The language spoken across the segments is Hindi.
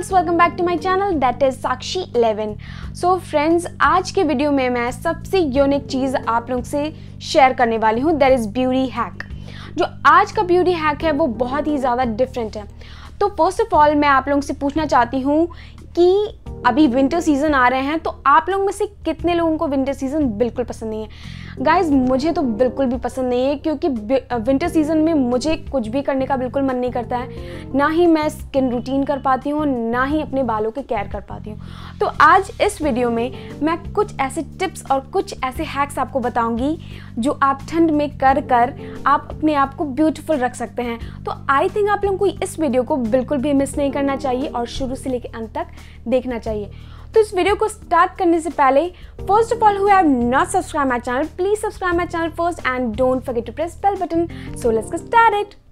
Girls, welcome back to my channel that is sakshi11। So friends, आज के वीडियो में मैं सबसे यूनिक चीज़ आप लोग से शेयर करने वाली हूँ, दैट इज़ ब्यूटी हैक। जो आज का ब्यूटी हैक है वो बहुत ही ज़्यादा डिफरेंट है। तो फर्स्ट ऑफ ऑल मैं आप लोगों से पूछना चाहती हूँ कि अभी विंटर सीज़न आ रहे हैं, तो आप लोगों में से कितने लोगों को विंटर सीज़न बिल्कुल पसंद नहीं है। गाइज, मुझे तो बिल्कुल भी पसंद नहीं है, क्योंकि विंटर सीज़न में मुझे कुछ भी करने का बिल्कुल मन नहीं करता है। ना ही मैं स्किन रूटीन कर पाती हूँ, ना ही अपने बालों के केयर कर पाती हूँ। तो आज इस वीडियो में मैं कुछ ऐसे टिप्स और कुछ ऐसे हैक्स आपको बताऊंगी जो आप ठंड में कर आप अपने आप को ब्यूटीफुल रख सकते हैं। तो आई थिंक आप लोगों को इस वीडियो को बिल्कुल भी मिस नहीं करना चाहिए और शुरू से लेकर अंत तक देखना चाहिए। तो इस वीडियो को स्टार्ट करने से पहले, first of all, who have not subscribe my channel, please subscribe my channel first and don't forget to press bell button. So let's get started.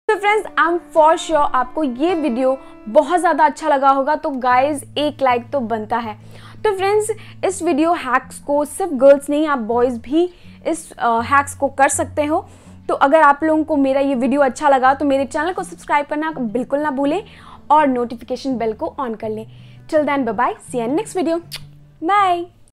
तो friends I am for sure आपको ये वीडियो बहुत ज़्यादा अच्छा लगा होगा, तो गाइज एक लाइक तो बनता है। तो फ्रेंड्स इस वीडियो हैक्स को सिर्फ गर्ल्स नहीं, आप बॉयज़ भी इस हैक्स को कर सकते हो। तो अगर आप लोगों को मेरा ये वीडियो अच्छा लगा तो मेरे चैनल को सब्सक्राइब करना बिल्कुल ना भूलें और नोटिफिकेशन बेल को ऑन कर लें। Till then bye bye, see you in next video, bye.